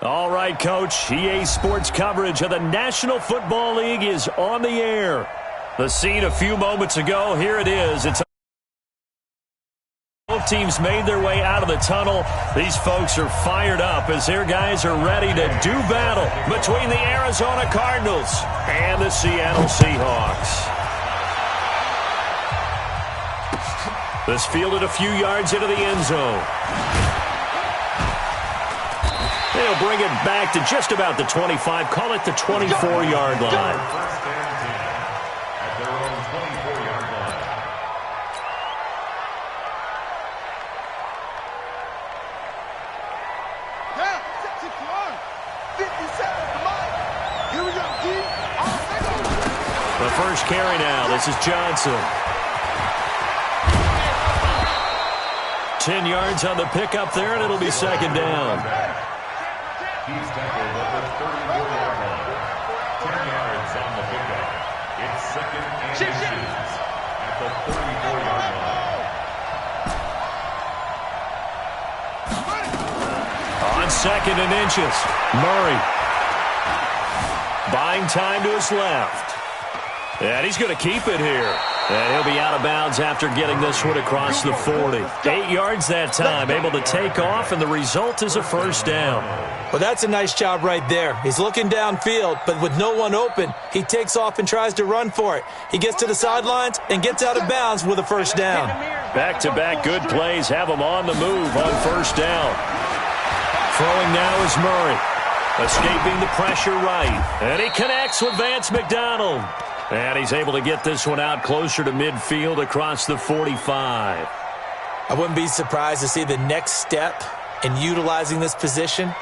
All right, Coach. EA Sports coverage of the National Football League is on the air. The scene a few moments ago, here it is. Both teams made their way out of the tunnel. These folks are fired up as their guys are ready to do battle between the Arizona Cardinals and the Seattle Seahawks. This fielded a few yards into the end zone. They'll bring it back to just about the 25, call it the 24-yard line. The first carry now. This is Johnson. 10 yards on the pickup there, and it'll be second down. He's tackled at the 34-yard line. 10 yards on the pickup. It's second and inches at the 34-yard line. On second and inches, Murray. Buying time to his left. And he's going to keep it here. And he'll be out of bounds after getting this one across the 40. 8 yards that time, able to take off, and the result is a first down. Well, that's a nice job right there. He's looking downfield, but with no one open, he takes off and tries to run for it. He gets to the sidelines and gets out of bounds with a first down. Back-to-back good plays have him on the move on first down. Throwing now is Murray. Escaping the pressure right. And he connects with Vance McDonald. And he's able to get this one out closer to midfield across the 45. I wouldn't be surprised to see the next step in utilizing this position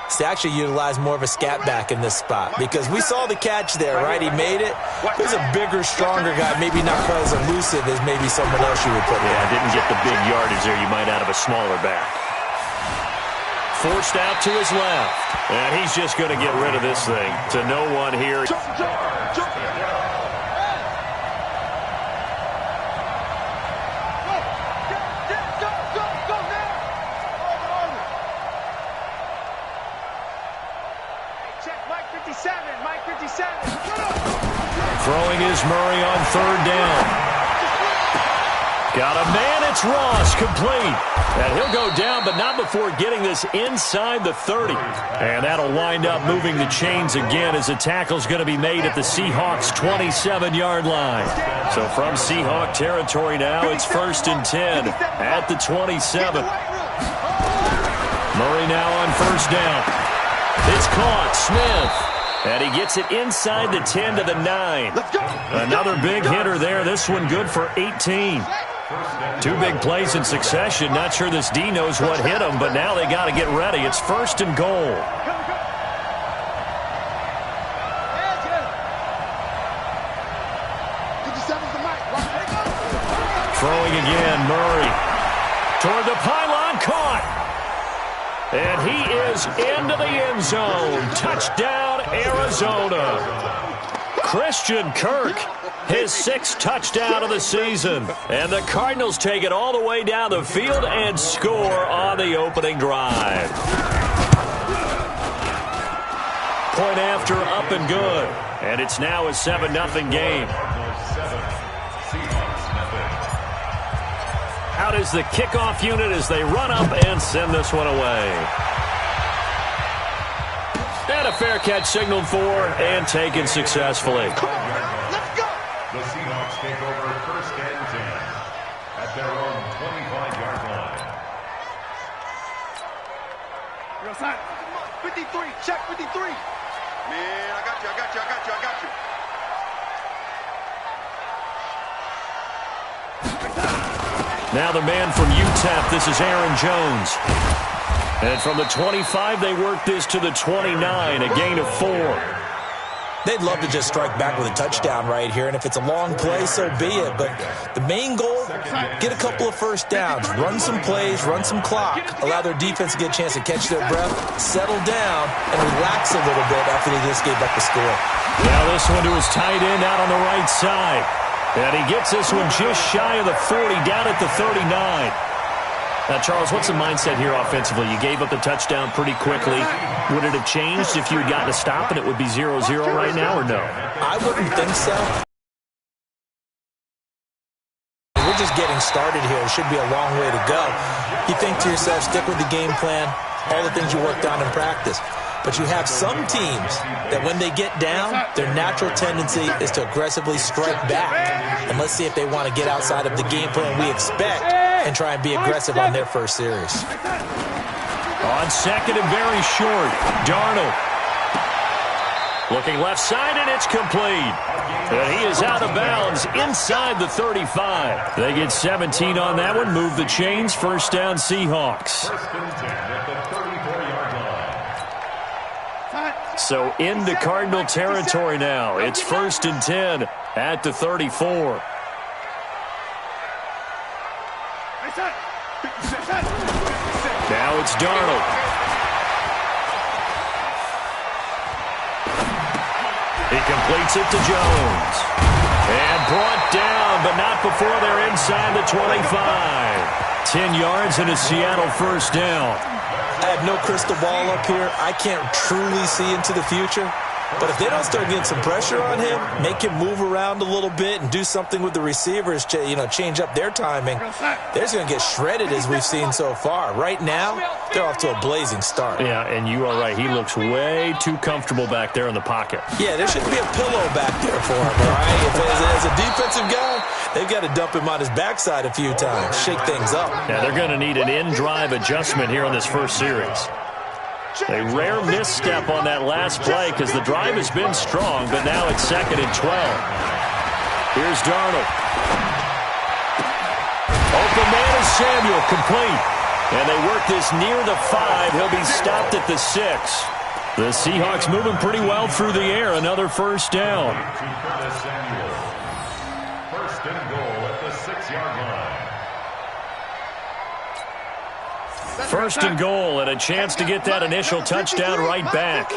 is to actually utilize more of a scat back in this spot. Because we saw the catch there, right? He made it. There's a bigger, stronger guy, maybe not quite as elusive as maybe someone else you would put there. Yeah, didn't get the big yardage there you might out of a smaller back. Forced out to his left. And he's just going to get rid of this thing to no one here. Throwing is Murray on third down. Got a man, it's Ross, complete. And he'll go down, but not before getting this inside the 30. And that'll wind up moving the chains again as the tackle's going to be made at the Seahawks' 27-yard line. So from Seahawk territory now, it's first and 10 at the 27. Murray now on first down. It's caught, Smith. And he gets it inside the 10 to the 9. Another big hitter there. This one good for 18. Two big plays in succession. Not sure this D knows what hit him, but now they got to get ready. It's first and goal. Throwing again, Murray. Toward the pylon, caught. And he is into the end zone. Touchdown, Arizona. Christian Kirk, his 6th touchdown of the season. And the Cardinals take it all the way down the field and score on the opening drive. Point after, up and good. And it's now a 7-0 game. Out is the kickoff unit as they run up and send this one away. And a fair catch signaled for and taken successfully. The Seahawks take over first and 10 at their own 25-yard line. 53, check 53. Man, I got you. Now the man from UTEP, this is Aaron Jones. And from the 25, they work this to the 29, a gain of 4. They'd love to just strike back with a touchdown right here, and if it's a long play, so be it. But the main goal, get a couple of first downs, run some plays, run some clock, allow their defense to get a chance to catch their breath, settle down, and relax a little bit after they just gave up the score. Now this one to his tight end out on the right side. And he gets this one just shy of the 40, down at the 39. Now, Charles, what's the mindset here offensively? You gave up the touchdown pretty quickly. Would it have changed if you had gotten a stop and it would be 0-0 right now, or no? I wouldn't think so. We're just getting started here. It should be a long way to go. You think to yourself, stick with the game plan, all the things you worked on in practice. But you have some teams that when they get down, their natural tendency is to aggressively strike back. And let's see if they want to get outside of the game plan we expect and try and be aggressive on their first series. On second and very short, Darnold. Looking left side, and it's complete. And he is out of bounds inside the 35. They get 17 on that one, move the chains, first down Seahawks. First and 10 at the 34-yard line. So into Cardinal territory now. It's first and 10 at the 34. Now it's Darnold. He completes it to Jones. And brought down, but not before they're inside the 25. 10 yards and a Seattle first down. I have no crystal ball up here. I can't truly see into the future. But if they don't start getting some pressure on him, make him move around a little bit and do something with the receivers, change up their timing, they're just going to get shredded as we've seen so far. Right now, they're off to a blazing start. Yeah, and you are right. He looks way too comfortable back there in the pocket. Yeah, there should be a pillow back there for him, all right? As a defensive guy, they've got to dump him on his backside a few times, shake things up. Yeah, they're going to need an in-drive adjustment here in this first series. A rare misstep on that last play because the drive has been strong, but now it's second and 12. Here's Darnold. Open man is Samuel, complete. And they work this near the 5. He'll be stopped at the 6. The Seahawks moving pretty well through the air. Another first down. First and goal at the 6-yard line. First and goal, and a chance to get that initial touchdown right back.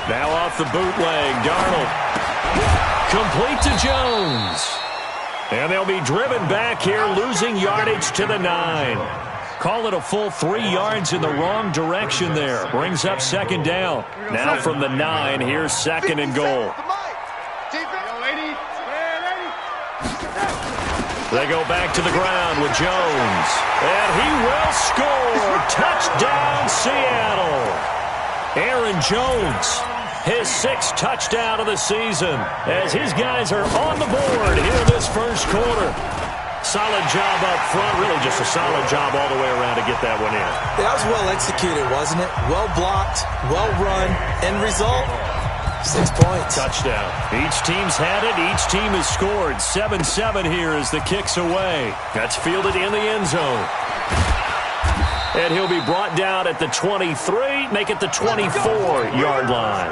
Now off the bootleg, Darnold. Complete to Jones. And they'll be driven back here, losing yardage to the 9. Call it a full 3 yards in the wrong direction there. Brings up second down. Now from the 9, here's second and goal. They go back to the ground with Jones. And he will score. Touchdown, Seattle. Aaron Jones, his 6th touchdown of the season, as his guys are on the board here in this first quarter. Solid job up front. Really just a solid job all the way around to get that one in. That was well executed, wasn't it? Well blocked, well run. End result? 6 points. Touchdown. Each team's had it. Each team has scored. 7-7 here as the kick's away. That's fielded in the end zone. And he'll be brought down at the 23, make it the 24-yard line.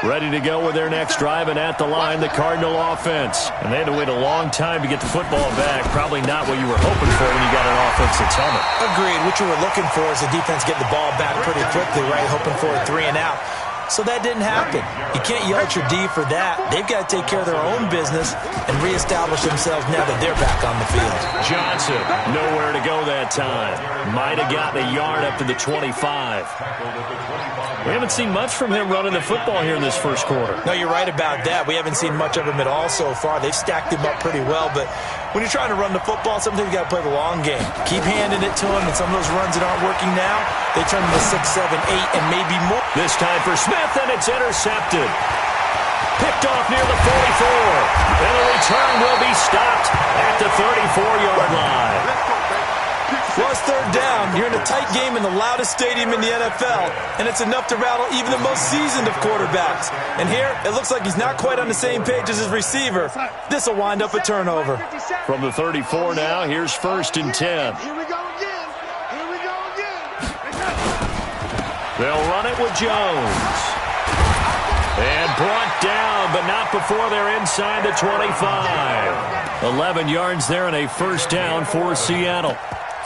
Ready to go with their next drive, and at the line, the Cardinal offense. And they had to wait a long time to get the football back. Probably not what you were hoping for when you got an offense that's humming. Agreed. What you were looking for is the defense getting the ball back pretty quickly, right? Hoping for a 3 and out. So that didn't happen. You can't yell at your D for that. They've got to take care of their own business and reestablish themselves now that they're back on the field. Johnson, nowhere to go that time. Might have gotten a yard up to the 25. We haven't seen much from him running the football here in this first quarter. No, you're right about that. We haven't seen much of him at all so far. They've stacked him up pretty well, but when you're trying to run the football, sometimes you got to play the long game. Keep handing it to him, and some of those runs that aren't working now, they turn into 6, 7, 8, and maybe more. This time for Smith, and it's intercepted. Picked off near the 44. And the return will be stopped at the 34-yard line. Well, it's third down. You're in a tight game in the loudest stadium in the NFL, and it's enough to rattle even the most seasoned of quarterbacks. And here, it looks like he's not quite on the same page as his receiver. This will wind up a turnover. From the 34 now, here's first and 10. Here we go again. Here we go again. They'll run it with Jones. And brought down, but not before they're inside the 25. 11 yards there and a first down for Seattle.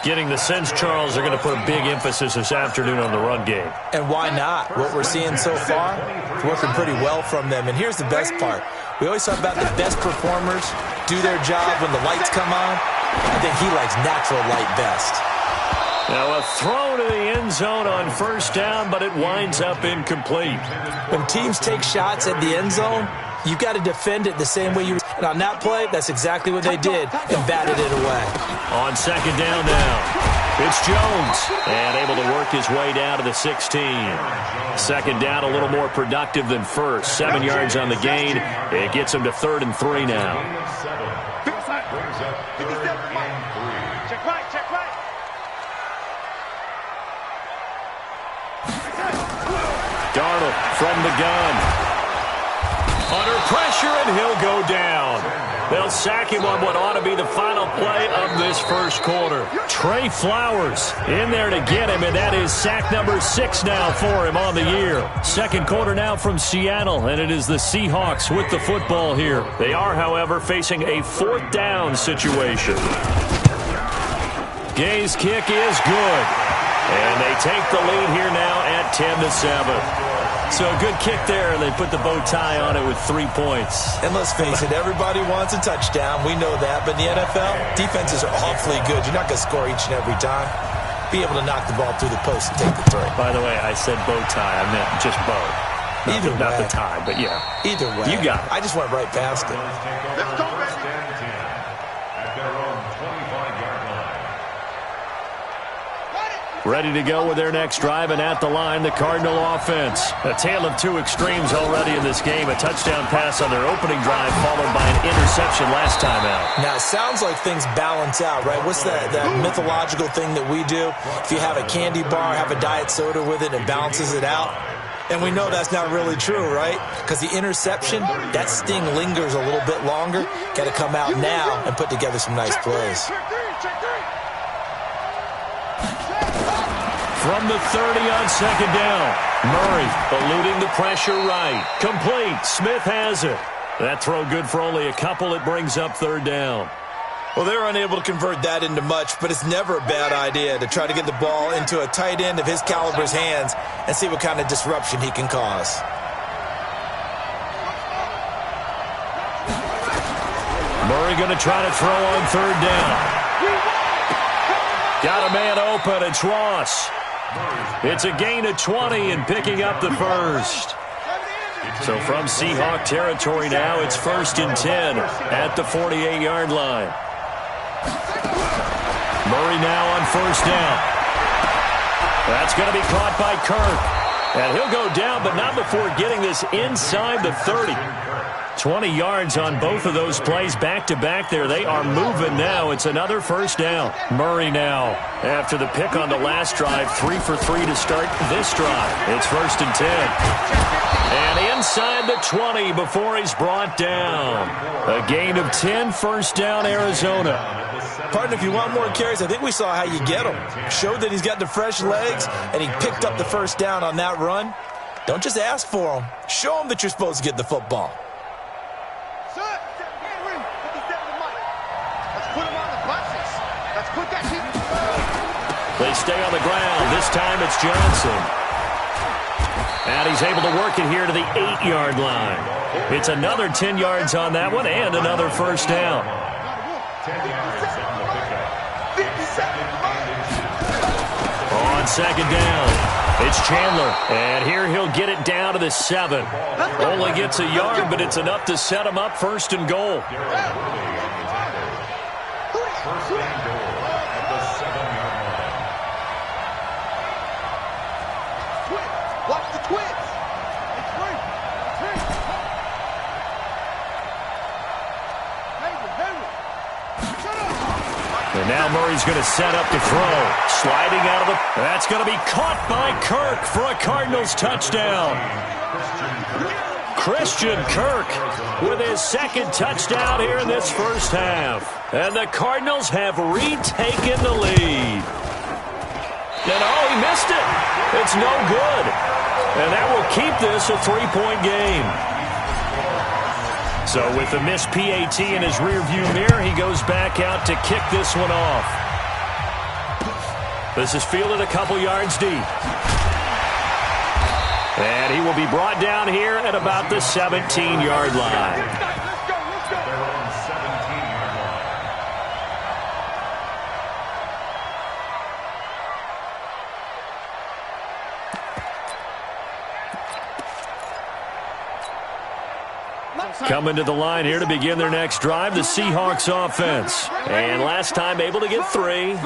Getting the sense, Charles, they're going to put a big emphasis this afternoon on the run game. And why not? What we're seeing so far is working pretty well from them. And here's the best part. We always talk about the best performers do their job when the lights come on. I think he likes natural light best. Now a throw to the end zone on first down, but it winds up incomplete. When teams take shots at the end zone, you've got to defend it the same way you... And on that play, that's exactly what they did and batted it away. On second down now, it's Jones. And able to work his way down to the 16. Second down, a little more productive than first. 7 yards on the gain. It gets him to 3rd and 3 now. Brings up 3rd and 3. Check right, check right. Darnold from the gun. Under pressure, and he'll go down. They'll sack him on what ought to be the final play of this first quarter. Trey Flowers in there to get him, and that is sack number 6 now for him on the year. Second quarter now from Seattle, and it is the Seahawks with the football here. They are, however, facing a 4th down situation. Gay's kick is good, and they take the lead here now at 10-7. So a good kick there. They put the bow tie on it with 3 points. And let's face it, everybody wants a touchdown. We know that. But in the NFL, defenses are awfully good. You're not going to score each and every time. Be able to knock the ball through the post and take the 3. By the way, I said bow tie. I meant just bow. Either way. Not the tie, but yeah. Either way. You got it. I just went right past it. Let's go, at their own 25-yard line. Ready to go with their next drive, and at the line, the Cardinal offense. A tale of 2 extremes already in this game. A touchdown pass on their opening drive, followed by an interception last time out. Now, it sounds like things balance out, right? What's that mythological thing that we do? If you have a candy bar, have a diet soda with it, and balances it out. And we know that's not really true, right? Because the interception, that sting lingers a little bit longer. Got to come out now and put together some nice plays. From the 30 on second down. Murray eluding the pressure right. Complete. Smith has it. That throw good for only a couple. It brings up 3rd down. Well, they're unable to convert that into much, but it's never a bad idea to try to get the ball into a tight end of his caliber's hands and see what kind of disruption he can cause. Murray going to try to throw on 3rd down. Got a man open. It's Ross. It's a gain of 20 and picking up the first. So from Seahawk territory now, it's 1st and 10 at the 48-yard line. Murray now on 1st down. That's going to be caught by Kirk. And he'll go down, but not before getting this inside the 30. 20 yards on both of those plays back-to-back there. They are moving now. It's another 1st down. Murray now, after the pick on the last drive, 3 for 3 to start this drive. It's 1st and 10. And inside the 20 before he's brought down. A gain of 10, 1st down, Arizona. Partner, if you want more carries, I think we saw how you get him. Showed that he's got the fresh legs, and he picked up the 1st down on that run. Don't just ask for him. Show him that you're supposed to get the football. They stay on the ground. This time it's Johnson. And he's able to work it here to the 8-yard line. It's another 10 yards on that one and another 1st down. 10 yards on the pickup. On second down, it's Chandler. And here he'll get it down to the 7. Only gets a yard, but it's enough to set him up 1st and goal. First and goal at the 7-yard line. Watch the twins. And now Murray's going to set up to throw. Sliding out of the... That's going to be caught by Kirk for a Cardinals touchdown. Christian Kirk with his 2nd touchdown here in this first half. And the Cardinals have retaken the lead. And oh, he missed it. It's no good. And that will keep this a 3-point game. So with the missed PAT in his rearview mirror, he goes back out to kick this one off. This is fielded a couple yards deep. And he will be brought down here at about the 17-yard line. Coming to the line here to begin their next drive, the Seahawks offense. And last time able to get 3.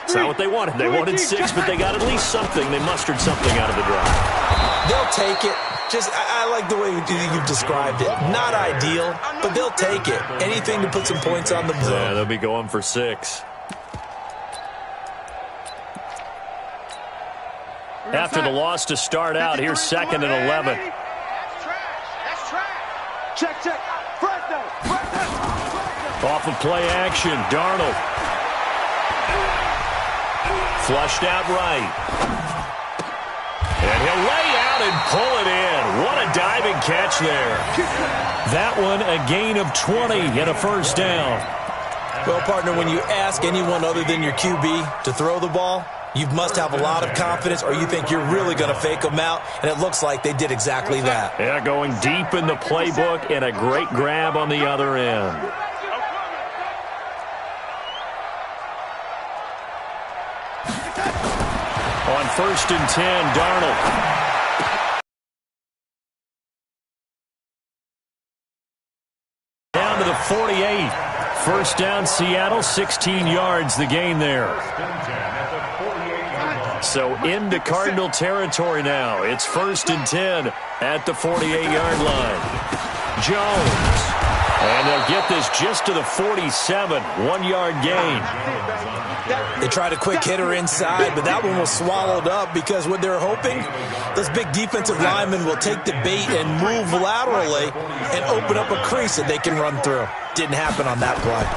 It's not what they wanted. They wanted 6, but they got at least something. They mustered something out of the drive. They'll take it. I like the way you've described it. Not ideal, but they'll take it. Anything to put some points on the board. Yeah, they'll be going for 6. After the loss to start out, here's 2nd and 11. Check. Off of play action, Darnold. Flushed out right. And he'll lay out and pull it in. What a diving catch there. That one, a gain of 20 and a first down. Well, partner, when you ask anyone other than your QB to throw the ball, you must have a lot of confidence, or you think you're really going to fake them out, and it looks like they did exactly that. Yeah, going deep in the playbook and a great grab on the other end. On 1st and 10, Darnold. Down to the 48. First down, Seattle, 16 yards the gain there. So into Cardinal territory now. It's 1st and 10 at the 48-yard line. Jones. And they'll get this just to the 47. 1-yard gain. They tried a quick hitter inside, but that one was swallowed up because what they're hoping, those big defensive linemen will take the bait and move laterally and open up a crease that they can run through. Didn't happen on that play.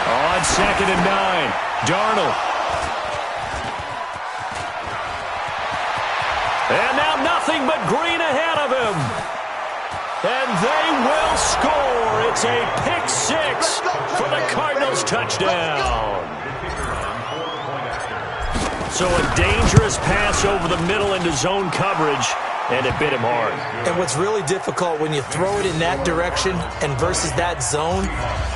On 2nd and 9, Darnold. And now nothing but green ahead of him. And they will score. It's a pick 6 for the Cardinals touchdown. So a dangerous pass over the middle into zone coverage, and it bit him hard. And what's really difficult when you throw it in that direction and versus that zone,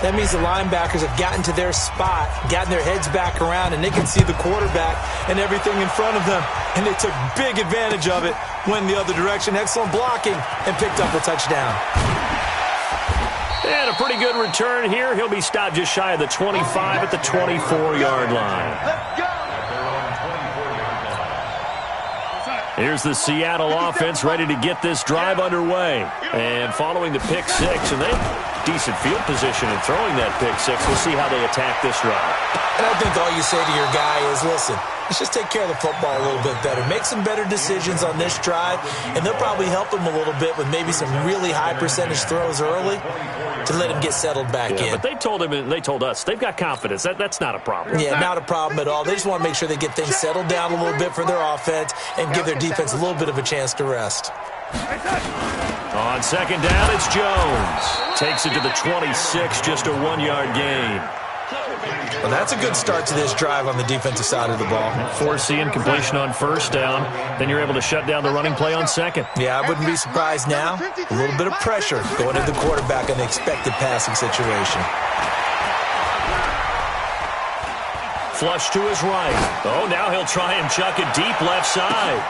that means the linebackers have gotten to their spot, gotten their heads back around, and they can see the quarterback and everything in front of them. And they took big advantage of it, went the other direction, excellent blocking, and picked up a touchdown. And a pretty good return here. He'll be stopped just shy of the 25 at the 24-yard line. Here's the Seattle offense ready to get this drive underway. And following the pick 6, and they have decent field position in throwing that pick 6. We'll see how they attack this drive. And I think all you say to your guy is, listen, let's just take care of the football a little bit better. Make some better decisions on this drive, and they'll probably help him a little bit with maybe some really high percentage throws early to let him get settled back in. But they told him and they told us they've got confidence. That's not a problem. Yeah, not a problem at all. They just want to make sure they get things settled down a little bit for their offense and give their defense a little bit of a chance to rest. On 2nd down, it's Jones. Takes it to the 26, just a 1-yard gain. Well, that's a good start to this drive on the defensive side of the ball. Forcing completion on 1st down. Then you're able to shut down the running play on 2nd. Yeah, I wouldn't be surprised now. A little bit of pressure going to the quarterback in the expected passing situation. Flush to his right. Oh, now he'll try and chuck it deep left side.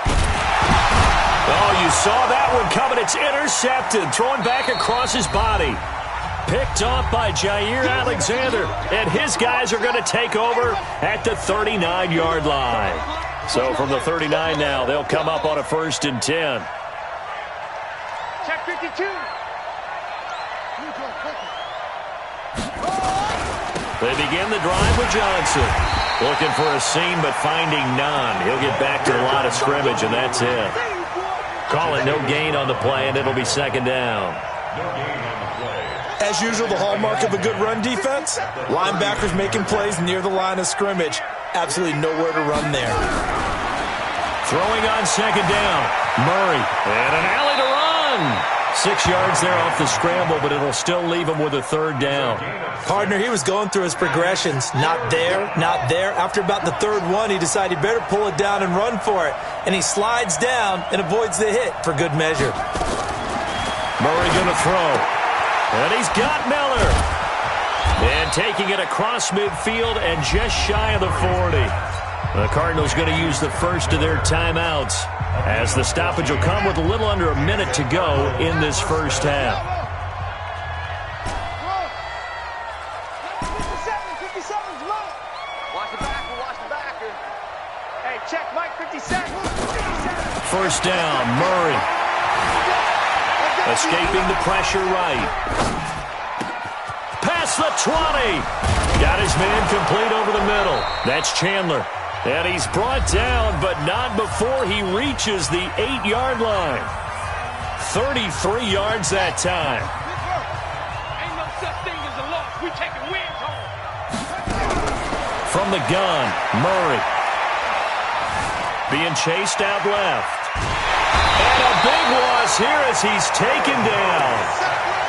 Oh, you saw that one coming. It's intercepted. Thrown back across his body. Picked off by Jair Alexander. And his guys are going to take over at the 39-yard line. So from the 39 now, they'll come up on a 1st and 10. Check 52. They begin the drive with Johnson. Looking for a seam, but finding none. He'll get back to the line of scrimmage, and that's it. Call it no gain on the play, and it'll be 2nd down. As usual, the hallmark of a good run defense, linebackers making plays near the line of scrimmage. Absolutely nowhere to run there. Throwing on 2nd down. Murray. And an alley to run. 6 yards there off the scramble, but it'll still leave him with a 3rd down. Partner, he was going through his progressions. Not there, not there. After about the 3rd one, he decided he better pull it down and run for it. And he slides down and avoids the hit for good measure. Murray going to throw. And he's got Miller. And taking it across midfield and just shy of the 40. The Cardinals going to use the first of their timeouts as the stoppage will come with a little under a minute to go in this first half. First down, Murray. Escaping the pressure right. Past the 20. Got his man complete over the middle. That's Chandler. And he's brought down, but not before he reaches the 8-yard line. 33 yards that time. Ain't no such thing as a loss. We taking wins home. From the gun, Murray. Being chased out left. And a big loss here as he's taken down.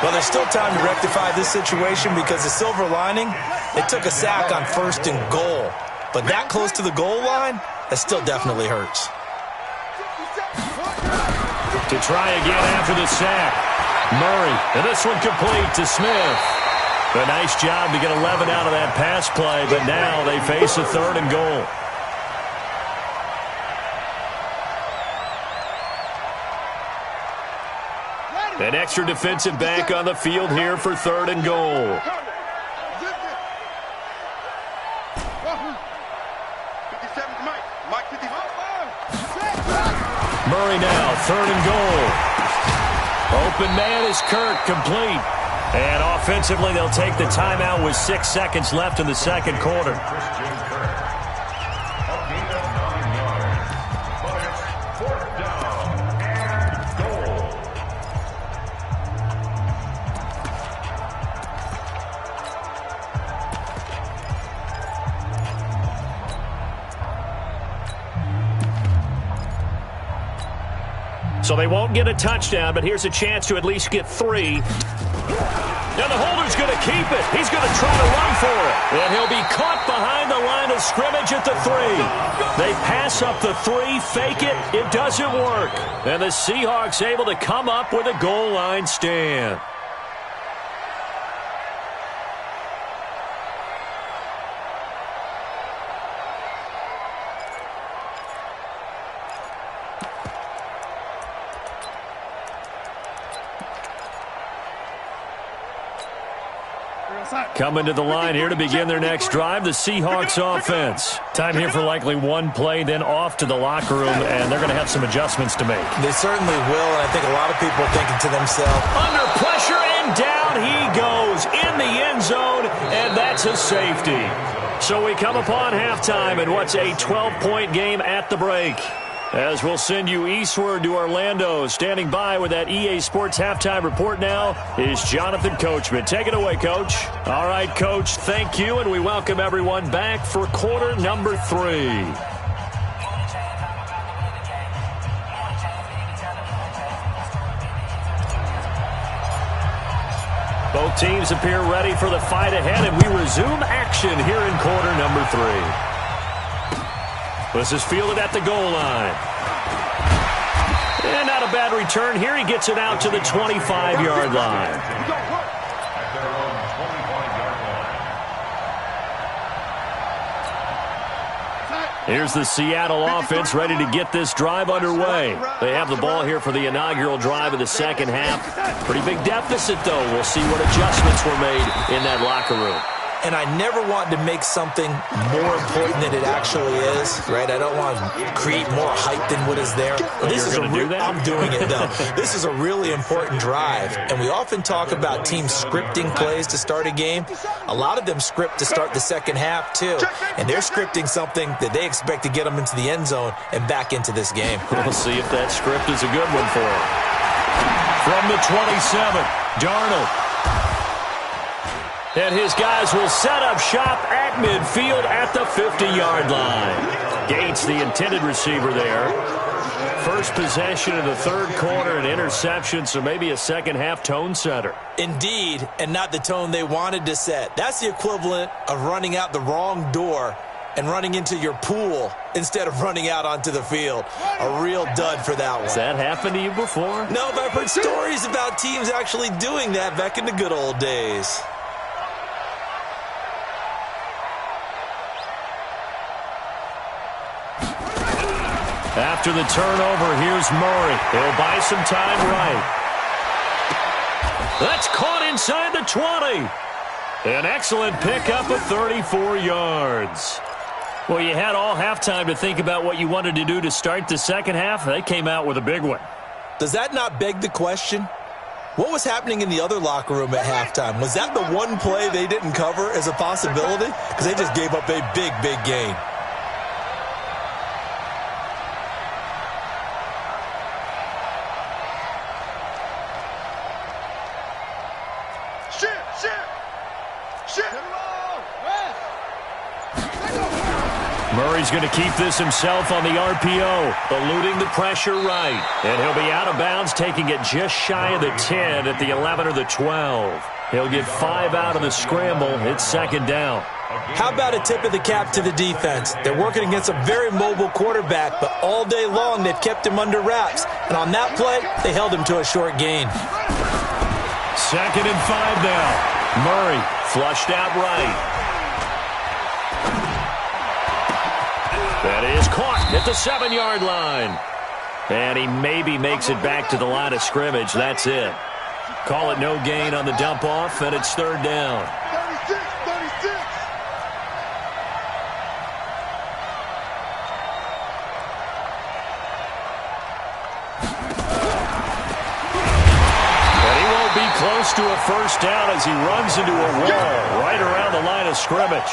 Well, there's still time to rectify this situation because the silver lining, they took a sack on 1st and goal. But that close to the goal line, that still definitely hurts. To try again after the sack. Murray, and this one complete to Smith. A nice job to get 11 out of that pass play, but now they face a 3rd and goal. An extra defensive back on the field here for 3rd and goal. 57, Mike 55. Murray now, 3rd and goal. Open man is Kirk, complete. And offensively, they'll take the timeout with 6 seconds left in the second quarter. So they won't get a touchdown, but here's a chance to at least get 3. Now the holder's going to keep it. He's going to try to run for it. And he'll be caught behind the line of scrimmage at the 3. They pass up the 3, fake it. It doesn't work. And the Seahawks able to come up with a goal line stand. Coming to the line here to begin their next drive, the Seahawks offense. Time here for likely one play, then off to the locker room, and they're going to have some adjustments to make. They certainly will, and I think a lot of people are thinking to themselves, under pressure, and down he goes in the end zone, and that's a safety. So we come upon halftime in what's a 12-point game at the break. As we'll send you eastward to Orlando. Standing by with that EA Sports halftime report now is Jonathan Coachman. Take it away, Coach. All right, Coach, thank you, and we welcome everyone back for quarter number 3. Both teams appear ready for the fight ahead, and we resume action here in quarter number 3. This is fielded at the goal line. And not a bad return here. He gets it out to the 25-yard line. Here's the Seattle offense ready to get this drive underway. They have the ball here for the inaugural drive of the second half. Pretty big deficit, though. We'll see what adjustments were made in that locker room. and I never want to make something more important than it actually is, right? I don't want to create more hype than what is there. This is I'm doing it, though. This is a really important drive, and we often talk about teams scripting plays to start a game. A lot of them script to start the second half, too, and they're scripting something that they expect to get them into the end zone and back into this game. We'll see if that script is a good one for them. From the 27, Darnold. And his guys will set up shop at midfield at the 50-yard line. Gates, the intended receiver there. First possession of the third quarter, an interception, so maybe a second-half tone setter. Indeed, and not the tone they wanted to set. That's the equivalent of running out the wrong door and running into your pool instead of running out onto the field. A real dud for that one. Has that happened to you before? No, but I've heard stories about teams actually doing that back in the good old days. After the turnover, here's Murray. He'll buy some time right. That's caught inside the 20. An excellent pickup of 34 yards. Well, you had all halftime to think about what you wanted to do to start the second half. They came out with a big one. Does that not beg the question? What was happening in the other locker room at halftime? Was that the one play they didn't cover as a possibility? Because they just gave up a big, big gain. Murray's going to keep this himself on the RPO, eluding the pressure right. And he'll be out of bounds, taking it just shy of the 10 at the 11 or the 12. He'll get 5 out of the scramble. It's second down. How about a tip of the cap to the defense? They're working against a very mobile quarterback, but all day long they've kept him under wraps. And on that play, they held him to a short gain. Second and 5 now. Murray flushed out right. That is caught at the 7-yard line. And he maybe makes it back to the line of scrimmage. That's it. Call it no gain on the dump off, and it's third down. 36. And he won't be close to a first down as he runs into a wall right around the line of scrimmage.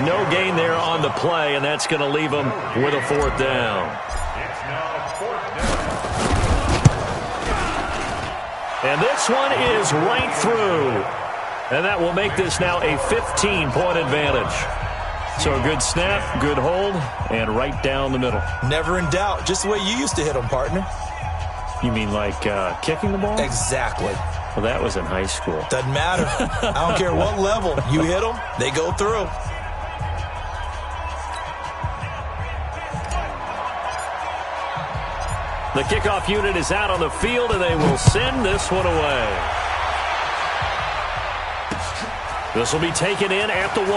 No gain there on the play, and that's going to leave him with a fourth down. It's now fourth down. And this one is right through. And that will make this now a 15-point advantage. So a good snap, good hold, and right down the middle. Never in doubt. Just the way you used to hit them, partner. You mean like kicking the ball? Exactly. Well, that was in high school. Doesn't matter. I don't care what level. You hit them, they go through. The kickoff unit is out on the field, and they will send this one away. This will be taken in at the 1.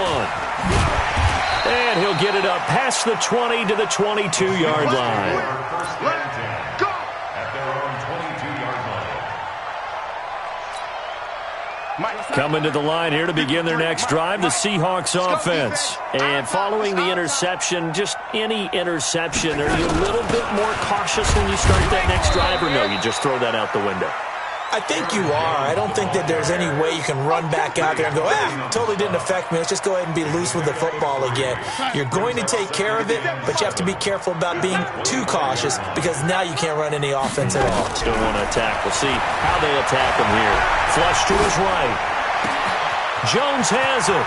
And he'll get it up past the 20 to the 22-yard line. First down at their own 22-yard line. Coming to the line here to begin their next drive, the Seahawks offense. And following the interception, just any interception, are you a little bit more cautious when you start that next drive, or no, you just throw that out the window? I think you are. I don't think that there's any way you can run back out there and go, totally didn't affect me. Let's just go ahead and be loose with the football again. You're going to take care of it, but you have to be careful about being too cautious because now you can't run any offense at all. Still want to attack. We'll see how they attack him here. Flush to his right. Jones has it.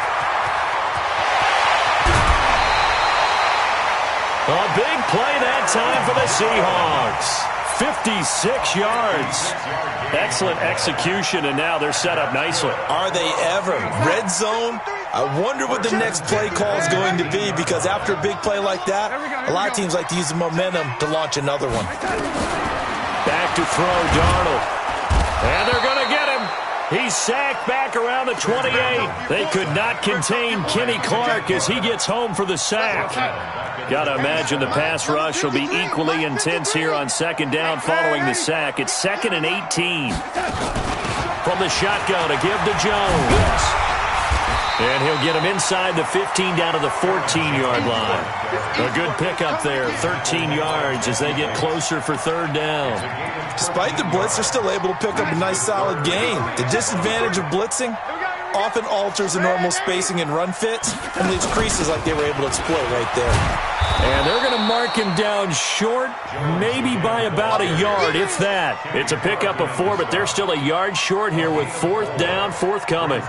A big play that time for the Seahawks. 56 yards. Excellent execution, and now they're set up nicely. Are they ever? Red zone? I wonder what the next play call is going to be because after a big play like that, a lot of teams like to use the momentum to launch another one. Back to throw, Darnold. And they're going to get him. He's sacked back around the 28. They could not contain Kenny Clark as he gets home for the sack. Got to imagine the pass rush will be equally intense here on second down following the sack. It's 2nd and 18. From the shotgun to give to Jones. And he'll get him inside the 15 down to the 14-yard line. A good pickup there, 13 yards as they get closer for third down. Despite the blitz, they're still able to pick up a nice solid gain. The disadvantage of blitzing often alters the normal spacing and run fits and leaves creases like they were able to exploit right there. And they're going to mark him down short, maybe by about a yard, if that. It's a pickup of 4, but they're still a yard short here with fourth down forthcoming.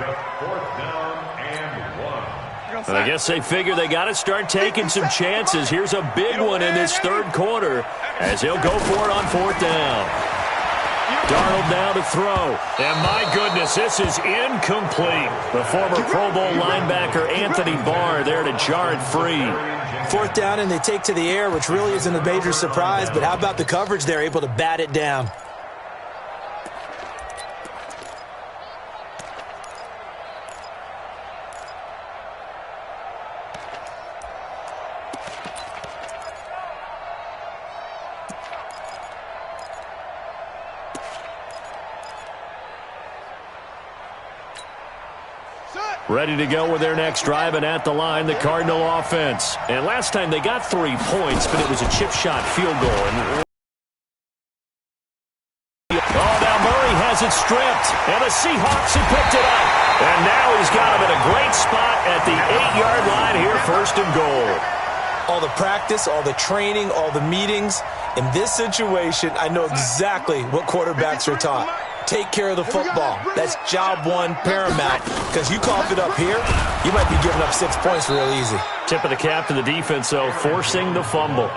And I guess they figure they got to start taking some chances. Here's a big one in this third quarter as he'll go for it on fourth down. Darnold now to throw. And my goodness, this is incomplete. The former Pro Bowl linebacker Anthony Barr there to jar it free. Fourth down and they take to the air, which really isn't a major surprise, but how about the coverage? They're able to bat it down. Ready to go with their next drive, and at the line, the Cardinal offense. And last time they got 3 points, but it was a chip shot field goal. Oh, now Murray has it stripped, and the Seahawks have picked it up. And now he's got him in a great spot at the 8-yard line here, 1st and goal. All the practice, all the training, all the meetings. In this situation, I know exactly what quarterbacks are taught. Take care of the football. That's job 1 paramount, because you cough it up here, you might be giving up 6 points real easy. Tip of the cap to the defense, though, forcing the fumble.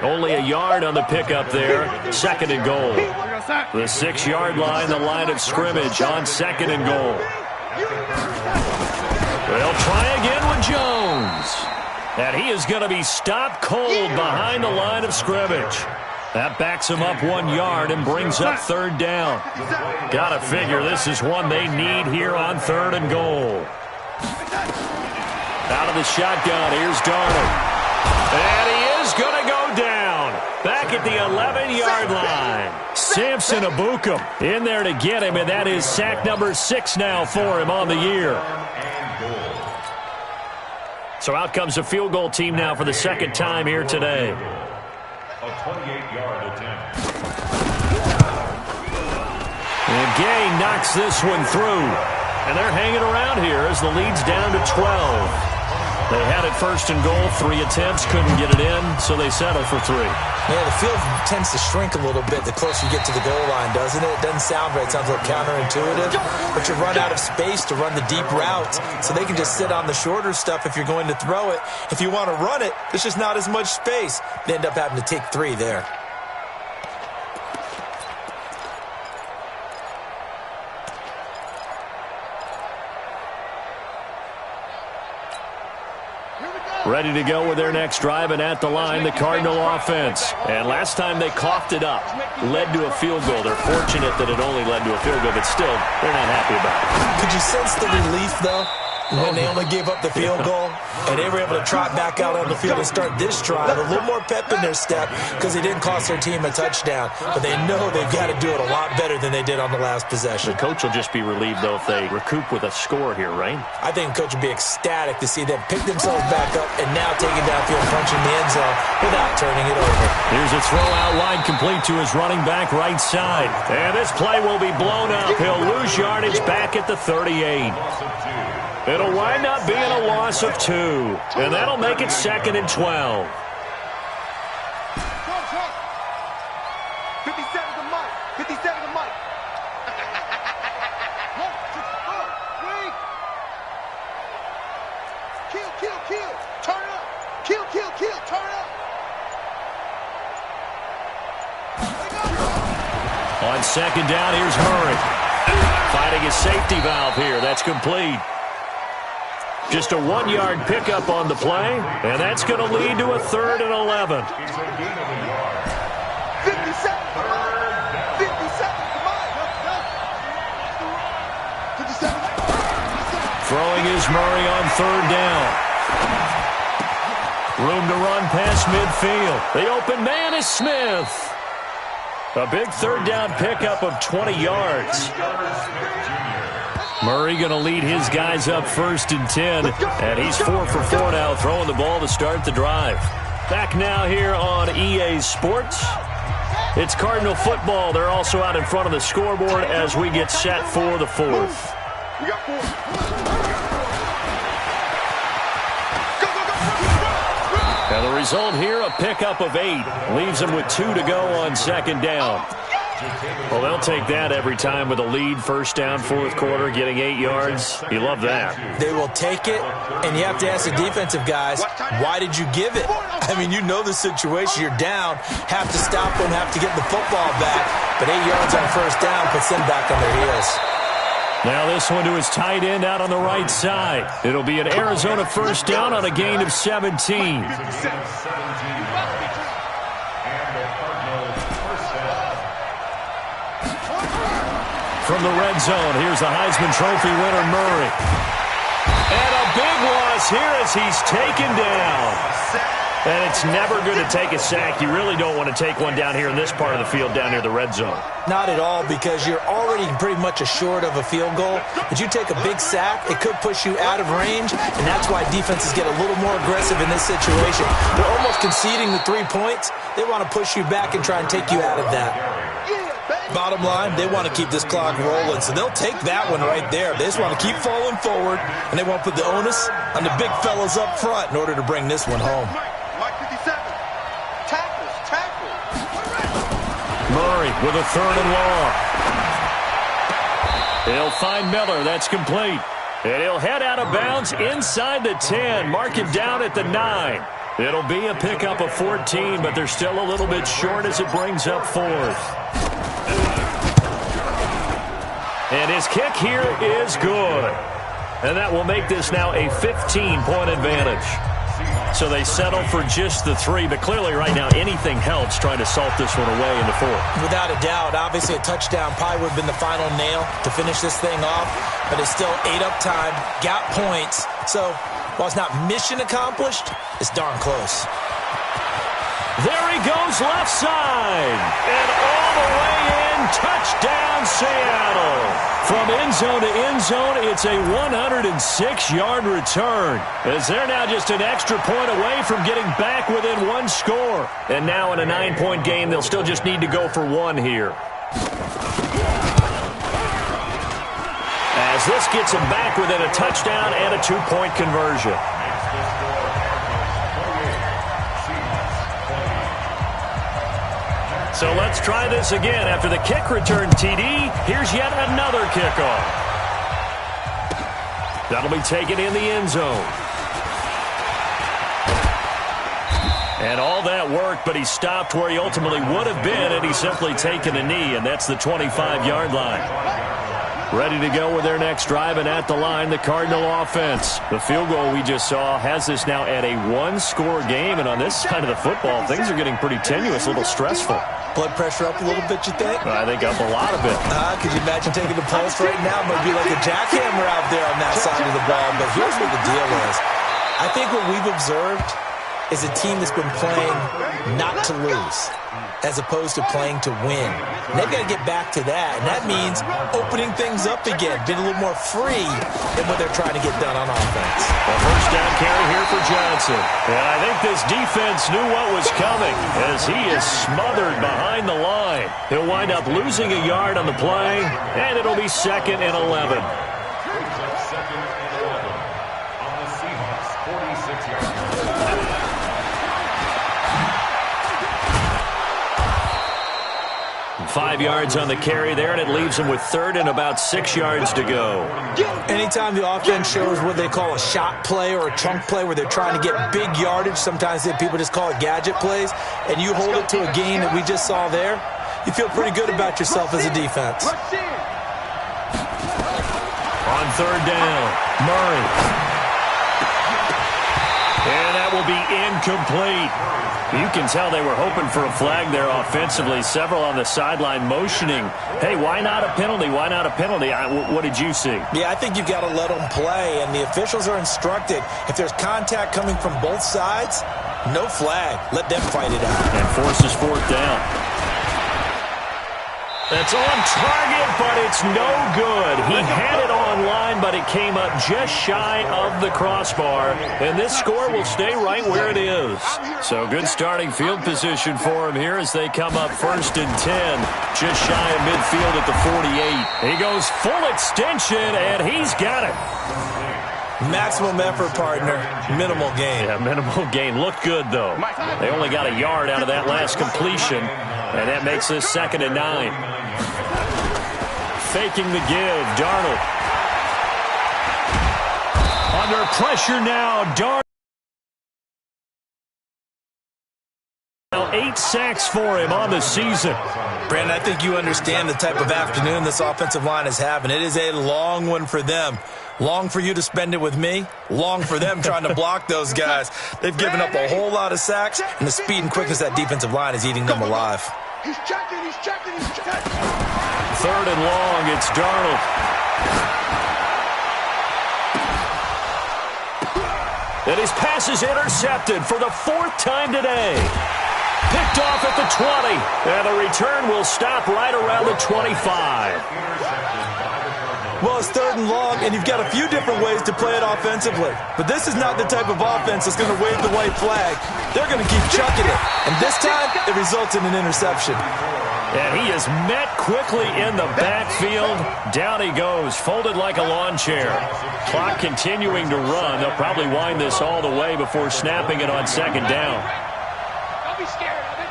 Only a yard on the pickup there, 2nd and goal. The 6-yard line, the line of scrimmage on 2nd and goal. They'll try again with Jones. And he is going to be stopped cold behind the line of scrimmage. That backs him up 1 yard and brings up 3rd down. Gotta figure this is one they need here on 3rd and goal. Out of the shotgun, here's Darnold. And he is going to go down. Back at the 11-yard line. Samson Ebukam in there to get him, and that is sack number 6 now for him on the year. So out comes the field goal team now for the 2nd time here today. A 28-yard attempt. And Gay knocks this one through. And they're hanging around here as the lead's down to 12. They had it 1st and goal, 3 attempts, couldn't get it in, so they settle for 3. Yeah, the field tends to shrink a little bit the closer you get to the goal line, doesn't it? It doesn't sound right. It sounds a little counterintuitive. But you run out of space to run the deep routes, so they can just sit on the shorter stuff if you're going to throw it. If you want to run it, there's just not as much space. They end up having to take 3 there. Ready to go with their next drive, and at the line, the Cardinal offense. And last time they coughed it up, led to a field goal. They're fortunate that it only led to a field goal, but still, they're not happy about it. Could you sense the relief, though, when they only gave up the field goal and they were able to trot back out on the field and start this drive? A little more pep in their step because they didn't cost their team a touchdown, but they know they've got to do it a lot better than they did on the last possession. The coach will just be relieved, though, if they recoup with a score here, right? I think the coach will be ecstatic to see them pick themselves back up and now take it downfield, punching the end zone without turning it over. Here's a throw out wide, complete to his running back right side. And this play will be blown up. He'll lose yardage back at the 38. It'll wind up being a loss of 2. And that'll make it 2nd and 12. 57 to Mike. 57 to Mike. Kill, kill, kill. Turn up. Kill, kill, kill. Turn up. On 2nd down, here's Murray. Finding his safety valve here. That's complete. Just a 1-yard pickup on the play, and that's going to lead to a 3rd and 11. 57 to Mike. 57 to Mike. 57. Throwing is Murray on 3rd down. Room to run past midfield. The open man is Smith. A big 3rd down pickup of 20 yards. Murray going to lead his guys up 1st and 10, and he's 4 for 4 now, throwing the ball to start the drive. Back now here on EA Sports. It's Cardinal football. They're also out in front of the scoreboard as we get set for the 4th. We got 4. Now the result here, a pickup of 8. Leaves them with 2 to go on 2nd down. Well, they'll take that every time with a lead, 1st down, 4th quarter, getting 8 yards. You love that. They will take it, and you have to ask the defensive guys, why did you give it? I mean, you know the situation. You're down, have to stop them, have to get the football back, but 8 yards on 1st down puts them back on their heels. Now this one to his tight end out on the right side. It'll be an Arizona 1st down on a gain of 17. From the red zone, here's the Heisman Trophy winner, Murray. And a big loss here as he's taken down. And it's never good to take a sack. You really don't want to take one down here in this part of the field, down near the red zone. Not at all, because you're already pretty much assured of a field goal. But you take a big sack, it could push you out of range, and that's why defenses get a little more aggressive in this situation. They're almost conceding the 3 points. They want to push you back and try and take you out of that. Bottom line, they want to keep this clock rolling, so they'll take that one right there. They just want to keep falling forward, and they want to put the onus on the big fellas up front in order to bring this one home. Murray with a 3rd and long. He'll find Miller. That's complete. And he'll head out of bounds inside the 10. Mark him down at the 9. It'll be a pickup of 14, but they're still a little bit short as it brings up 4th. And his kick here is good. And that will make this now a 15-point advantage. So they settle for just the 3, but clearly right now anything helps trying to salt this one away in the 4th. Without a doubt, obviously a touchdown probably would have been the final nail to finish this thing off, but it's still 8 up time, got points. So while it's not mission accomplished, it's darn close. There he goes left side, and all the way in, touchdown Seattle. From end zone to end zone, it's a 106-yard return, as they're now just an extra point away from getting back within 1 score. And now in a 9-point game, they'll still just need to go for 1 here. As this gets them back within a touchdown and a 2-point conversion. So let's try this again. After the kick return TD, here's yet another kickoff. That'll be taken in the end zone. And all that worked, but he stopped where he ultimately would have been, and he's simply taken a knee, and that's the 25-yard line. Ready to go with their next drive, and at the line, the Cardinal offense. The field goal we just saw has this now at a 1-score game, and on this side of the football, things are getting pretty tenuous, a little stressful. Blood pressure up a little bit, you think? I think up a lot of it. Could you imagine taking the pulse right now? It might be like a jackhammer out there on that side of the ball, but here's what the deal is. I think what we've observed is a team that's been playing not to lose as opposed to playing to win. And they've got to get back to that, and that means opening things up again, being a little more free than what they're trying to get done on offense. A first down carry here for Johnson. And I think this defense knew what was coming as he is smothered behind the line. He'll wind up losing a yard on the play, and it'll be 2nd and 11. Brings up 2nd and 11 on the Seahawks 46-yard line. 5 yards on the carry there, and it leaves him with 3rd and about 6 yards to go. Anytime the offense shows what they call a shot play or a chunk play where they're trying to get big yardage, sometimes people just call it gadget plays, and you hold it to a gain that we just saw there, you feel pretty good about yourself as a defense. On 3rd down, Murray. And that will be incomplete. You can tell they were hoping for a flag there offensively. Several on the sideline motioning, hey, why not a penalty? Why not a penalty? What did you see? Yeah, I think you've got to let them play, and the officials are instructed. If there's contact coming from both sides, no flag. Let them fight it out. And forces 4th down. That's on target, but it's no good. He had it on line, but it came up just shy of the crossbar. And this score will stay right where it is. So good starting field position for him here as they come up 1st and 10. Just shy of midfield at the 48. He goes full extension, and he's got it. Maximum effort, partner. Minimal gain. Yeah, minimal gain. Looked good, though. They only got a yard out of that last completion, and that makes this 2nd and 9. Faking the give, Darnold. Under pressure now, Darnold. Now 8 sacks for him on the season. Brandon, I think you understand the type of afternoon this offensive line is having. It is a long one for them. Long for you to spend it with me. Long for them trying to block those guys. They've given up a whole lot of sacks, and the speed and quickness of that defensive line is eating them alive. He's checking. 3rd and long, it's Darnold. And his pass is intercepted for the 4th time today. Picked off at the 20. And the return will stop right around the 25. Well, it's 3rd and long, and you've got a few different ways to play it offensively. But this is not the type of offense that's going to wave the white flag. They're going to keep chucking it. And this time, it results in an interception. And he is met quickly in the backfield. Down he goes, folded like a lawn chair. Clock continuing to run. They'll probably wind this all the way before snapping it on 2nd down. Don't be scared of it.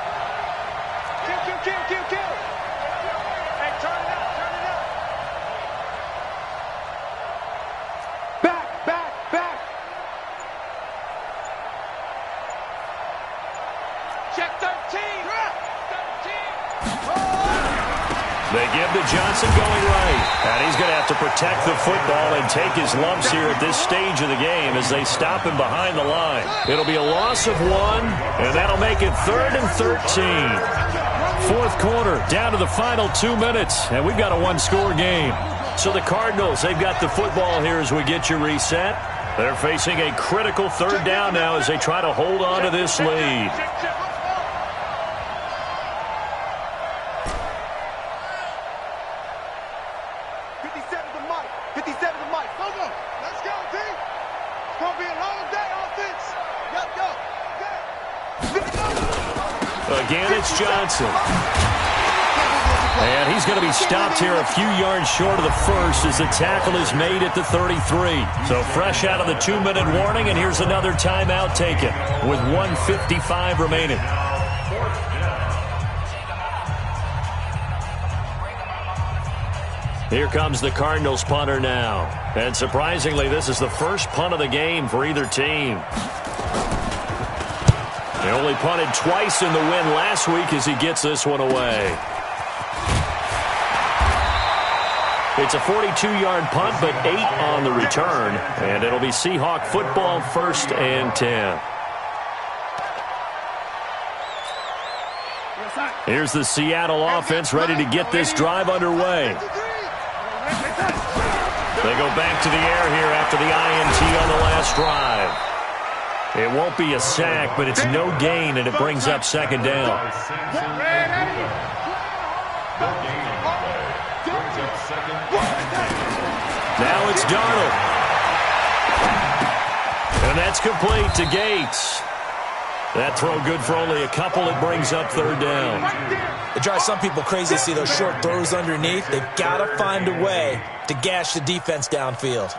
Kill. Hey, turn it up. Back. Check 13. They give to Johnson going right. And he's going to have to protect the football and take his lumps here at this stage of the game as they stop him behind the line. It'll be a loss of 1, and that'll make it 3rd and 13. 4th quarter, down to the final 2 minutes, and we've got a 1-score game. So the Cardinals, they've got the football here as we get you reset. They're facing a critical 3rd down now as they try to hold on to this lead. Again, it's Johnson. And he's going to be stopped here a few yards short of the first as the tackle is made at the 33. So fresh out of the 2-minute warning, and here's another timeout taken with 1:55 remaining. Here comes the Cardinals punter now. And surprisingly, this is the first punt of the game for either team. He only punted twice in the win last week as he gets this one away. It's a 42-yard punt, but 8 on the return. And it'll be Seahawk football, 1st and 10. Here's the Seattle offense ready to get this drive underway. They go back to the air here after the INT on the last drive. It won't be a sack, but it's no gain, and it brings up 2nd down. Now it's Darnold. And that's complete to Gates. That throw good for only a couple. It brings up 3rd down. It drives some people crazy to see those short throws underneath. They've got to find a way to gash the defense downfield.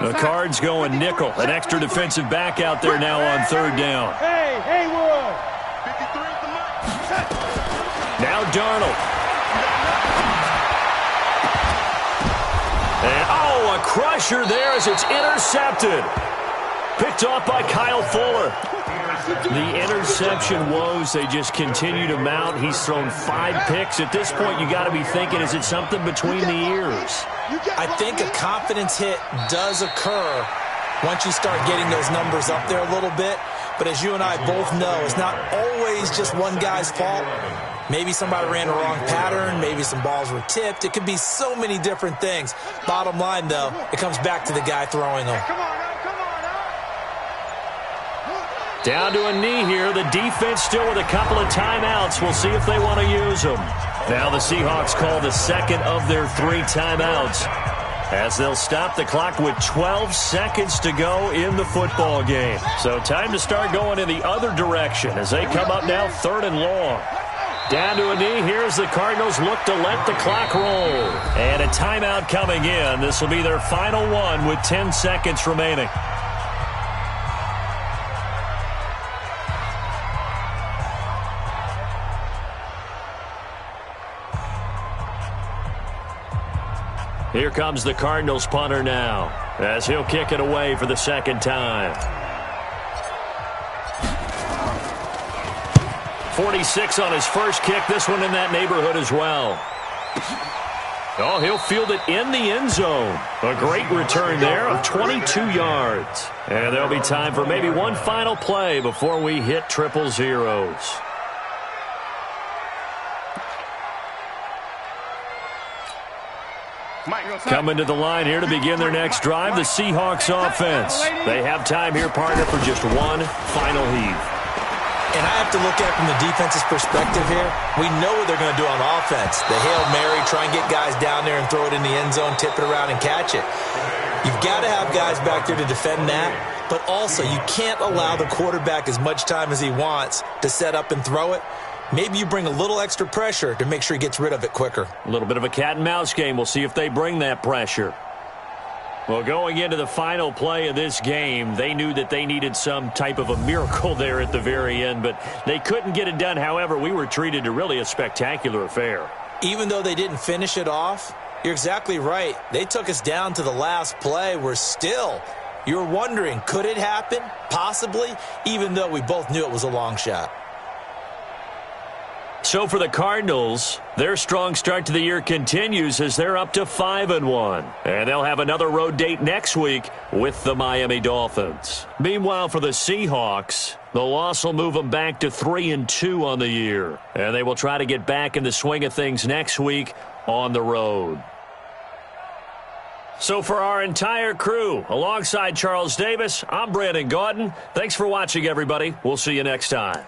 The Cards going nickel. An extra defensive back out there now on 3rd down. Hey, Haywood. Now Darnold. And, a crusher there as it's intercepted. Picked off by Kyle Fuller. The interception woes, they just continue to mount. He's thrown 5 picks. At this point, you got to be thinking, is it something between the ears? I think a confidence hit does occur once you start getting those numbers up there a little bit. But as you and I both know, it's not always just one guy's fault. Maybe somebody ran a wrong pattern. Maybe some balls were tipped. It could be so many different things. Bottom line, though, it comes back to the guy throwing them. Down to a knee here. The defense still with a couple of timeouts. We'll see if they want to use them. Now the Seahawks call the 2nd of their 3 timeouts as they'll stop the clock with 12 seconds to go in the football game. So time to start going in the other direction as they come up now 3rd and long. Down to a knee. Here's the Cardinals look to let the clock roll. And a timeout coming in. This will be their final one with 10 seconds remaining. Here comes the Cardinals punter now as he'll kick it away for the 2nd time. 46 on his first kick. This one in that neighborhood as well. Oh, he'll field it in the end zone. A great return there of 22 yards. And there'll be time for maybe one final play before we hit 000. Coming to the line here to begin their next drive, the Seahawks offense. They have time here, partner, for just one final heave. And I have to look at it from the defense's perspective here. We know what they're going to do on offense. The Hail Mary, try and get guys down there and throw it in the end zone, tip it around and catch it. You've got to have guys back there to defend that, but also you can't allow the quarterback as much time as he wants to set up and throw it. Maybe you bring a little extra pressure to make sure he gets rid of it quicker. A little bit of a cat and mouse game. We'll see if they bring that pressure. Well, going into the final play of this game, they knew that they needed some type of a miracle there at the very end, but they couldn't get it done. However, we were treated to really a spectacular affair. Even though they didn't finish it off, you're exactly right. They took us down to the last play. We're still, you're wondering, could it happen? Possibly, even though we both knew it was a long shot. So for the Cardinals, their strong start to the year continues as they're up to 5-1. And they'll have another road date next week with the Miami Dolphins. Meanwhile, for the Seahawks, the loss will move them back to 3-2 on the year. And they will try to get back in the swing of things next week on the road. So for our entire crew, alongside Charles Davis, I'm Brandon Gaudin. Thanks for watching, everybody. We'll see you next time.